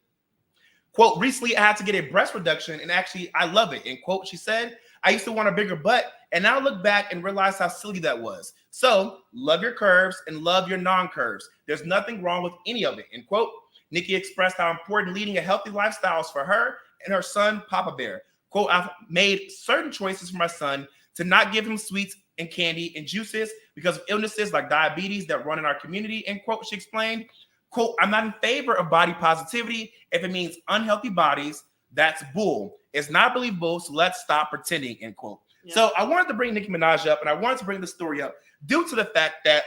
Quote, recently I had to get a breast reduction and actually I love it, end quote. She said, I used to want a bigger butt and now I look back and realize how silly that was. So love your curves and love your non-curves. There's nothing wrong with any of it, end quote. Nicki expressed how important leading a healthy lifestyle is for her and her son, Papa Bear. Quote, I've made certain choices for my son to not give him sweets and candy and juices because of illnesses like diabetes that run in our community, end quote, she explained. Quote, I'm not in favor of body positivity. If it means unhealthy bodies, that's bull. It's not believable, so let's stop pretending, end quote. Yeah. So I wanted to bring Nicki Minaj up, and I wanted to bring the story up due to the fact that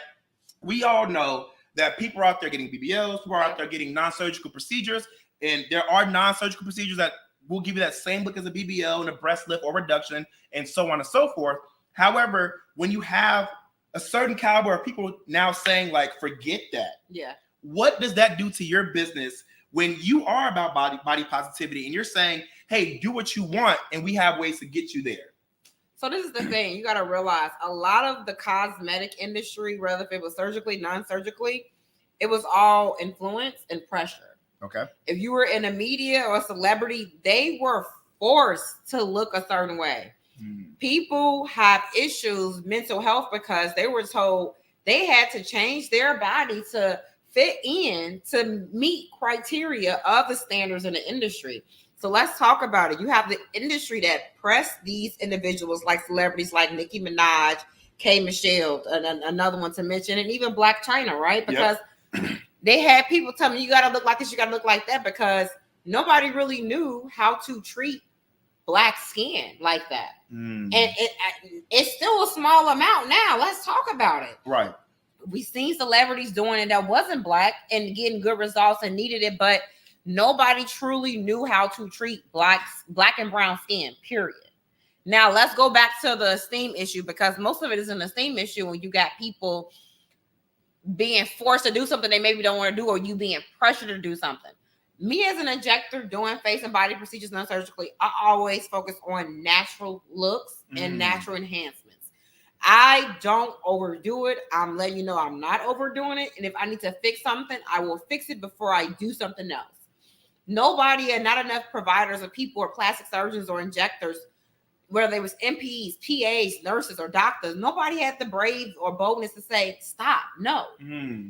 we all know that people are out there getting BBLs, people are out there getting non-surgical procedures, and there are non-surgical procedures that will give you that same look as a BBL and a breast lift or reduction and so on and so forth. However, when you have a certain caliber of people now saying like, forget that. Yeah. What does that do to your business when you are about body positivity and you're saying, hey, do what you want and we have ways to get you there? So this is the thing. You got to realize a lot of the cosmetic industry, whether if it was surgically, non-surgically, it was all influence and pressure. Okay. If you were in a media or a celebrity, they were forced to look a certain way. People have issues, mental health, because they were told they had to change their body to fit in to meet criteria of the standards in the industry. So let's talk about it. You have the industry that pressed these individuals like celebrities like Nicki Minaj, K. Michelle, another one to mention, and even Black China, right? Because they had people tell me you got to look like this, you got to look like that, because nobody really knew how to treat Black skin like that. And it's still a small amount now. Let's talk about it. Right. We've seen celebrities doing it that wasn't Black and getting good results and needed it, but nobody truly knew how to treat Black and brown skin, period. Now, let's go back to the esteem issue, because most of it is an esteem issue when you got people being forced to do something they maybe don't want to do, or you being pressured to do something. Me as an injector doing face and body procedures non-surgically, I always focus on natural looks and natural enhancements. I don't overdo it. I'm letting you know I'm not overdoing it. And if I need to fix something, I will fix it before I do something else. Nobody and not enough providers or people or plastic surgeons or injectors, whether they was MPs, PAs, nurses, or doctors, nobody had the brave or boldness to say, stop. No.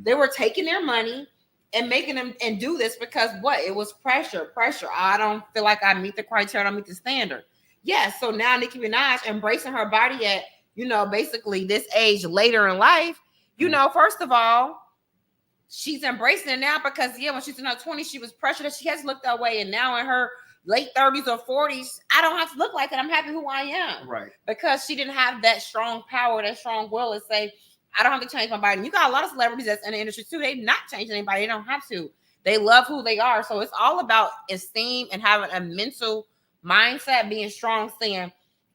They were taking their money and making them and do this because what? It was pressure. I don't feel like I meet the criteria, I don't meet the standard. Yes. So now Nicki Minaj embracing her body at, basically this age later in life, first of all, she's embracing it now because, when she's in her 20s, she was pressured that she has to look that way. And now in her late 30s or 40s, I don't have to look like that. I'm happy who I am. Right. Because she didn't have that strong power, that strong will to say, I don't have to change my body. And you got a lot of celebrities that's in the industry too. They're not changing anybody. They don't have to. They love who they are. So it's all about esteem and having a mental mindset, being strong, saying,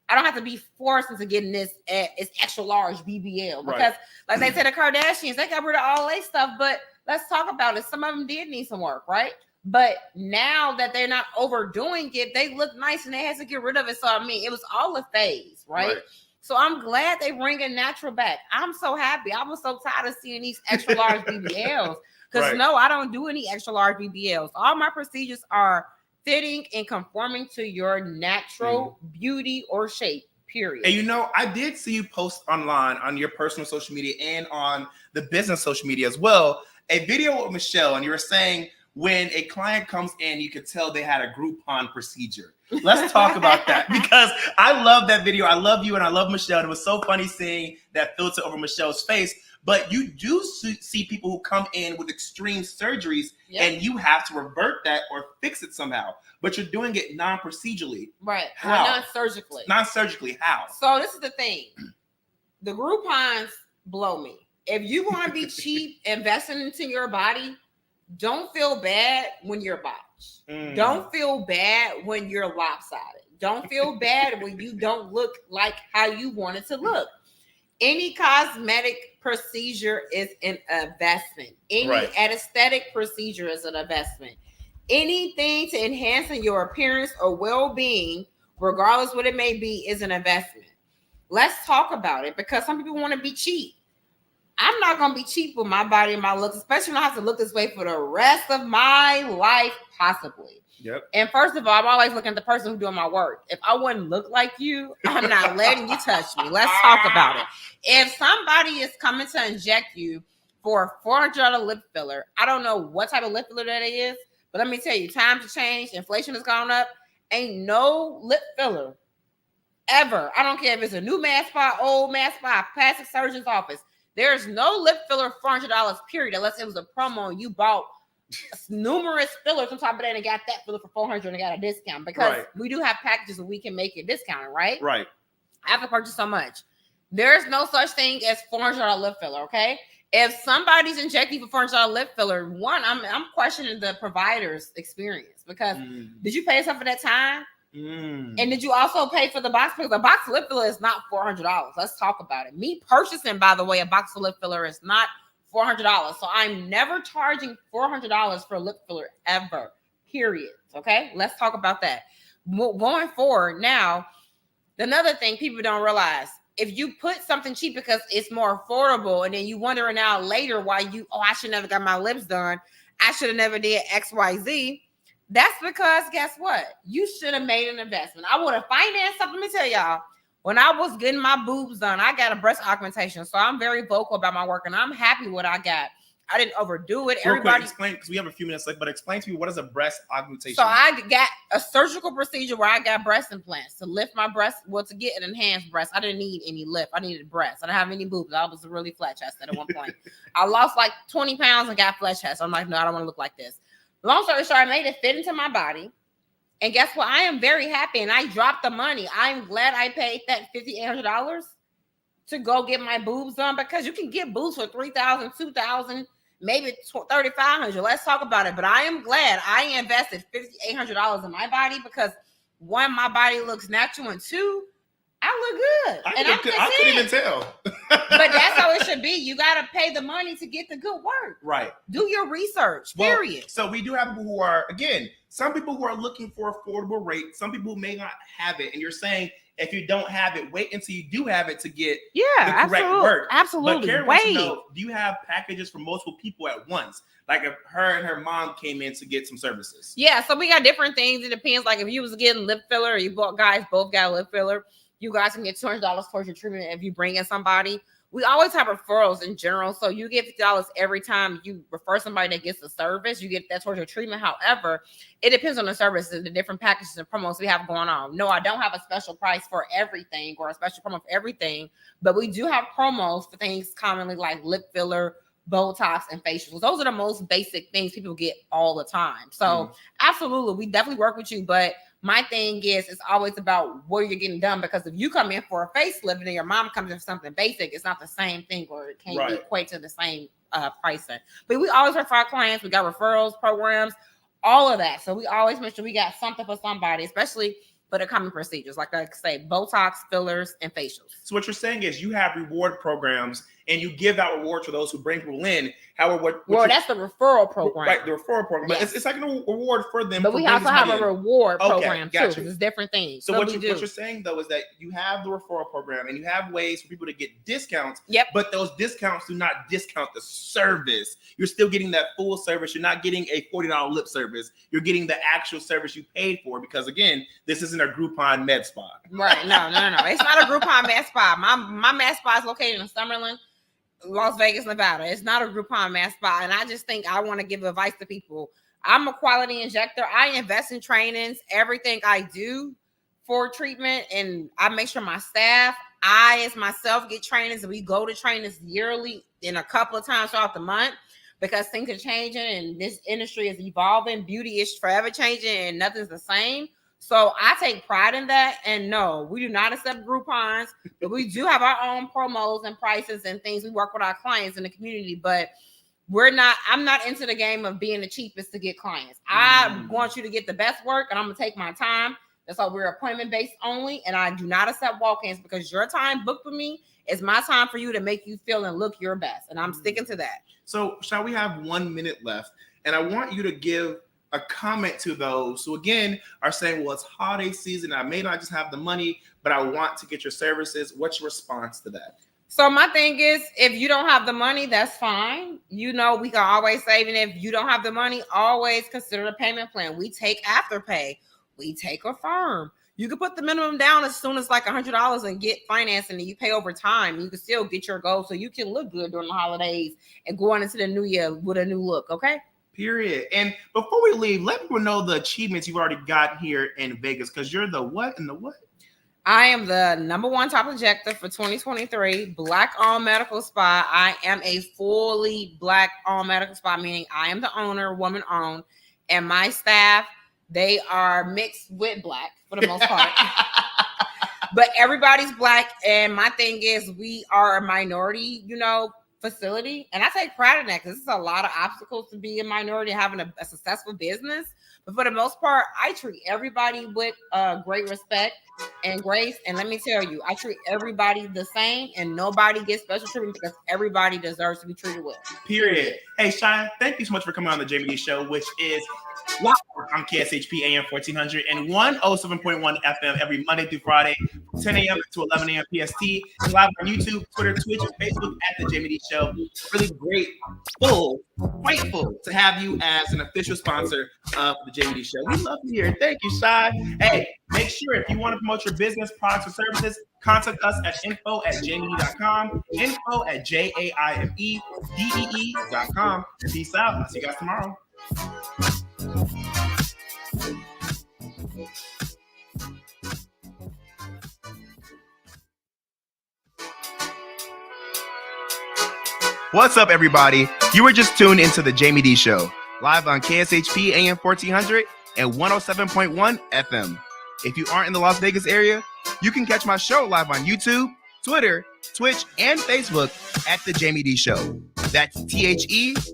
I don't have to be forced into getting this it's extra large BBL. Because like they said, the Kardashians, they got rid of all their stuff. But let's talk about it. Some of them did need some work, right? But now that they're not overdoing it, they look nice and they had to get rid of it. So, I mean, it was all a phase, right? So I'm glad they bringing natural back. I'm so happy. I was so tired of seeing these extra large BBLs. Because no, I don't do any extra large BBLs. All my procedures are fitting and conforming to your natural beauty or shape, period. And you know, I did see you post online on your personal social media and on the business social media as well, a video with Michelle, and you were saying when a client comes in, you could tell they had a Groupon procedure. Let's talk about that, because I love that video. I love you and I love Michelle. And it was so funny seeing that filter over Michelle's face. But you do see people who come in with extreme surgeries and you have to revert that or fix it somehow. But you're doing it non-procedurally. Right. How? Or non-surgically. Non-surgically, how? So this is the thing. The Groupons blow me. If you want to be cheap investing into your body, don't feel bad when you're botched. Don't feel bad when you're lopsided. Don't feel bad when you don't look like how you want it to look. Any cosmetic procedure is an investment. Any aesthetic procedure is an investment. Anything to enhancing your appearance or well-being, regardless what it may be, is an investment. Let's talk about it, because some people want to be cheap. I'm not going to be cheap with my body and my looks, especially when I have to look this way for the rest of my life, possibly. Yep. And first of all, I'm always looking at the person who's doing my work. If I wouldn't look like you, I'm not letting you touch me. Let's talk about it. If somebody is coming to inject you for a $400 lip filler, I don't know what type of lip filler that is, but let me tell you, times have changed. Inflation has gone up. Ain't no lip filler ever. I don't care if it's a new mass spa, old mass spa, plastic surgeon's office. There's no lip filler $400, period, unless it was a promo and you bought numerous fillers on top of that and got that filler for $400 and got a discount, because we do have packages that we can make it discounted, right? Right. I have to purchase so much. There's no such thing as $400 lip filler, okay? If somebody's injecting you for $400 lip filler, one, I'm questioning the provider's experience, because did you pay yourself for that time? And did you also pay for the box? Because a box of lip filler is not $400. Let's talk about it. Me purchasing, by the way, a box of lip filler is not $400. So I'm never charging $400 for a lip filler ever, period. Okay, let's talk about that. Going forward now, another thing people don't realize, if you put something cheap because it's more affordable, and then you wondering now later why I should never got my lips done, I should have never did XYZ. That's because guess what? You should have made an investment. I would have financed something. Let me tell y'all, when I was getting my boobs done, I got a breast augmentation. So I'm very vocal about my work and I'm happy with what I got. I didn't overdo it. Everybody explain, because we have a few minutes left, but explain to me, what is a breast augmentation? So I got a surgical procedure where I got breast implants to lift my breast, to get an enhanced breast. I didn't need any lift. I needed breasts. I didn't have any boobs. I was really flat chested at one point. I lost like 20 pounds and got flat chest. I'm like, no, I don't want to look like this. Long story short, I made it fit into my body. And guess what? I am very happy, and I dropped the money. I'm glad I paid that $5,800 to go get my boobs done, because you can get boobs for $3,000, $2,000, maybe $3,500. Let's talk about it. But I am glad I invested $5,800 in my body, because one, my body looks natural, and two, I look good. I couldn't even tell. But that's how it should be. You got to pay the money to get the good work. Right. Do your research, period. So we do have people who are, again, some people who are looking for affordable rates. Some people may not have it. And you're saying, if you don't have it, wait until you do have it to get the correct work. Absolutely. But Karen wants to know, do you have packages for multiple people at once? Like if her and her mom came in to get some services. Yeah, so we got different things. It depends. Like if you was getting lip filler, or you guys both got lip filler, you guys can get $200 towards your treatment if you bring in somebody. We always have referrals in general. So you get $50 every time you refer somebody that gets the service. You get that towards your treatment. However, it depends on the service and the different packages and promos we have going on. No, I don't have a special price for everything or a special promo for everything. But we do have promos for things commonly like lip filler, Botox, and facials. Those are the most basic things people get all the time. So absolutely, we definitely work with you. But my thing is, it's always about what you're getting done, because if you come in for a facelift and your mom comes in for something basic, it's not the same thing, or it can't equate to the same pricing. But we always refer our clients. We got referrals, programs, all of that. So we always make sure we got something for somebody, especially for the common procedures, like I say, Botox, fillers, and facials. So what you're saying is you have reward programs and you give out rewards for those who bring people in. However, that's the referral program. Right, the referral program. Yes. But it's like a reward for them. But we also have a reward program too. Gotcha. It's different things. So what you're saying though is that you have the referral program and you have ways for people to get discounts. Yep. But those discounts do not discount the service. You're still getting that full service. You're not getting a $40 lip service. You're getting the actual service you paid for, because again, this isn't a Groupon med spa. Right. No. It's not a Groupon med spa. My med spa is located in Summerlin, Las Vegas, Nevada. It's not a Groupon med spa. And I just think I want to give advice to people. I'm a quality injector. I invest in trainings, everything I do for treatment, and I make sure my staff, I as myself get trainings, and we go to trainings yearly and a couple of times throughout the month, because things are changing and this industry is evolving. Beauty is forever changing and nothing's the same. So I take pride in that. And no, we do not accept Groupons, but we do have our own promos and prices and things. We work with our clients in the community, but I'm not into the game of being the cheapest to get clients. I want you to get the best work, and I'm going to take my time. That's why we're appointment-based only, and I do not accept walk-ins, because your time booked with me is my time for you to make you feel and look your best, and I'm sticking to that. So shall we have 1 minute left? And I want you to give a comment to those who, again, are saying, well, it's holiday season. I may not just have the money, but I want to get your services. What's your response to that? So my thing is, if you don't have the money, that's fine. We can always save. And if you don't have the money, always consider the payment plan. We take Afterpay. We take Affirm. You can put the minimum down as soon as like $100 and get financing, and you pay over time. You can still get your goal, so you can look good during the holidays and going into the new year with a new look. Okay. Period. And before we leave, let people know the achievements you've already got here in Vegas, because you're the what and the what? I am the #1 top injector for 2023, Black-owned medical spa. I am a fully Black-owned medical spa, meaning I am the owner, woman-owned, and my staff, they are mixed with Black for the most part. But everybody's Black, and my thing is, we are a minority, facility, and I take pride in that, because it's a lot of obstacles to be a minority and having a successful business. But for the most part, I treat everybody with great respect and grace. And let me tell you, I treat everybody the same, and nobody gets special treatment, because everybody deserves to be treated well. Period. Hey, Shine, thank you so much for coming on the Jaime Dee Show, which is live on KSHP AM 1400 and 107.1 FM every Monday through Friday, 10 a.m. to 11 a.m. PST, and live on YouTube, Twitter, Twitch, and Facebook at the Jaime Dee Show. Really grateful to have you as an official sponsor of the Jaime Dee Show. We love you here. Thank you, Shine. Hey, make sure if you want to promote your business, products, or services, contact us at info@jaimedee.com, info@jaimedee.com. Peace out. I'll see you guys tomorrow. What's up, everybody? You were just tuned into the Jaime Dee Show, live on KSHP AM 1400 and 107.1 FM. If you aren't in the Las Vegas area, you can catch my show live on YouTube, Twitter, Twitch, and Facebook at the Jaime Dee Show. That's TheJaimedEeshow.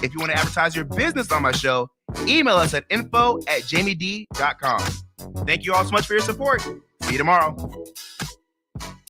If you want to advertise your business on my show, email us at info@jaimedee.com. Thank you all so much for your support. See you tomorrow.